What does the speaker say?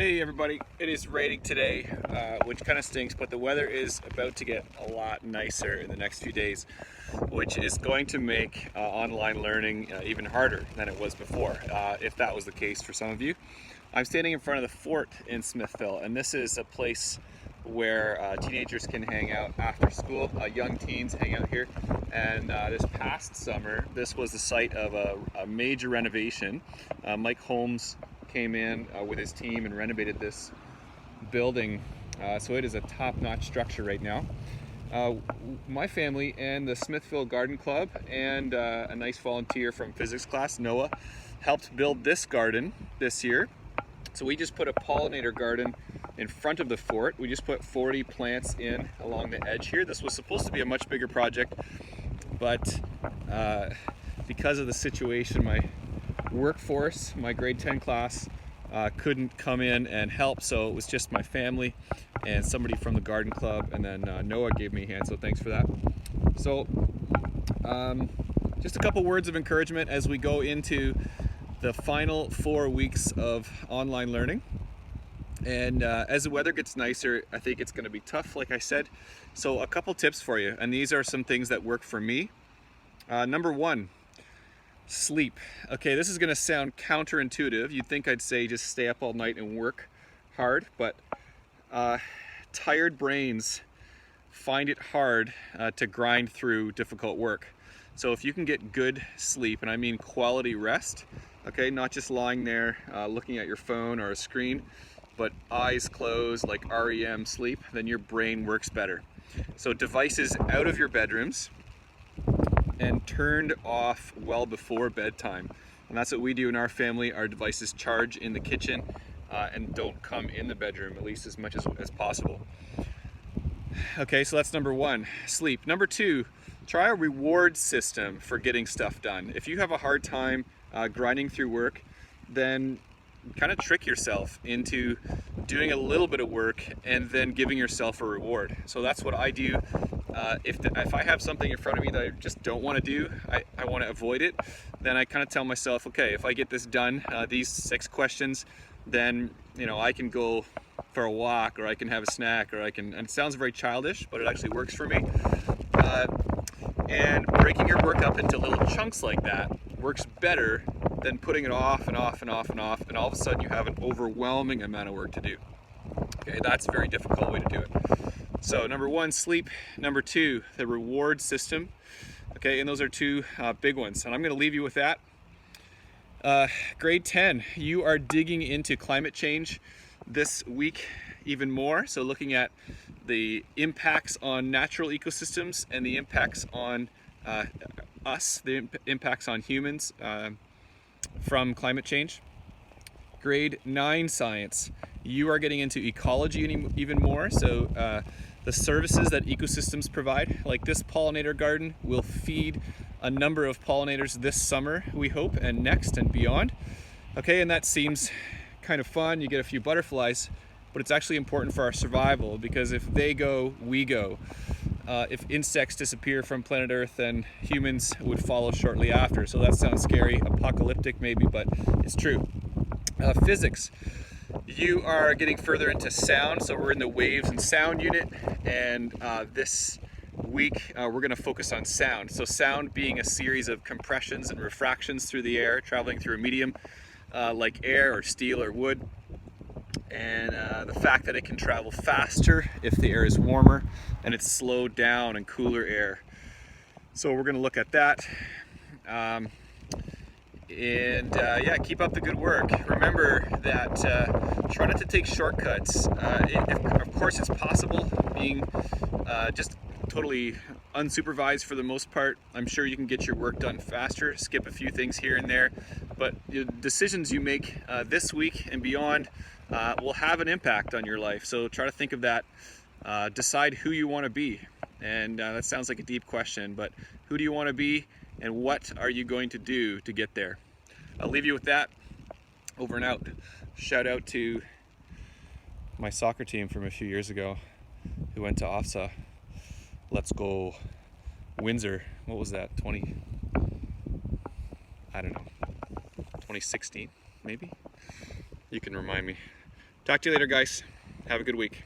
Hey everybody, it is raining today, which kind of stinks, but the weather is about to get a lot nicer in the next few days, which is going to make online learning even harder than it was before, if that was the case for some of you. I'm standing in front of the fort in Smithville, and this is a place where teenagers can hang out after school. Young teens hang out here, and this past summer, this was the site of a major renovation. Mike Holmes came in with his team and renovated this building, so it is a top-notch structure right now. My family and the Smithville Garden Club and a nice volunteer from physics class, Noah, helped build this garden this year. So we just put a pollinator garden in front of the fort. We just put 40 plants in along the edge here. This was supposed to be a much bigger project, but because of the situation, my workforce, my grade 10 class, couldn't come in and help, so it was just my family and somebody from the garden club, and then Noah gave me a hand, so thanks for that. So just a couple words of encouragement as we go into the final 4 weeks of online learning. And as the weather gets nicer, I think it's going to be tough, like I said. So a couple tips for you, and these are some things that work for me. Number one, sleep. Okay, this is going to sound counterintuitive. You'd think I'd say just stay up all night and work hard, but tired brains find it hard to grind through difficult work. So if you can get good sleep, and I mean quality rest, okay, not just lying there looking at your phone or a screen, but eyes closed like REM sleep, then your brain works better. So devices out of your bedrooms and turned off well before bedtime. And that's what we do in our family. Our devices charge in the kitchen and don't come in the bedroom, at least as much as possible. Okay, so that's number one, sleep. Number two, try a reward system for getting stuff done. If you have a hard time grinding through work, then kind of trick yourself into doing a little bit of work and then giving yourself a reward. So that's what I do. If I have something in front of me that I just don't want to do, I want to avoid it, then I kind of tell myself, okay, if I get this done, these 6 questions, then I can go for a walk, or I can have a snack, or and it sounds very childish, but it actually works for me. And breaking your work up into little chunks like that works better than putting it off and off and off and off, and all of a sudden you have an overwhelming amount of work to do. Okay, that's a very difficult way to do it. So number one, sleep. Number two, the reward system. Okay, and those are 2 big ones, and I'm going to leave you with that. Grade 10, you are digging into climate change this week even more, so looking at the impacts on natural ecosystems and the impacts on us, the impacts on humans from climate change. Grade 9 science, you are getting into ecology even more, so the services that ecosystems provide, like this pollinator garden, will feed a number of pollinators this summer, we hope, and next and beyond. Okay, and that seems kind of fun. You get a few butterflies, but it's actually important for our survival, because if they go, we go. If insects disappear from planet Earth, then humans would follow shortly after. So that sounds scary, apocalyptic maybe, but it's true. Physics. You are getting further into sound, so we're in the waves and sound unit, and this week we're going to focus on sound. So sound being a series of compressions and refractions through the air, traveling through a medium like air or steel or wood, and the fact that it can travel faster if the air is warmer, and it's slowed down in cooler air. So we're going to look at that. Yeah, keep up the good work. Remember that try not to take shortcuts. Of course it's possible, being just totally unsupervised for the most part. I'm sure you can get your work done faster, skip a few things here and there, but the decisions you make this week and beyond will have an impact on your life. So try to think of that. Decide who you want to be. And that sounds like a deep question, but who do you want to be, and what are you going to do to get there? I'll leave you with that. Over and out. Shout out to my soccer team from a few years ago who went to OFSA. Let's go Windsor. What was that? 2016 maybe? You can remind me. Talk to you later, guys. Have a good week.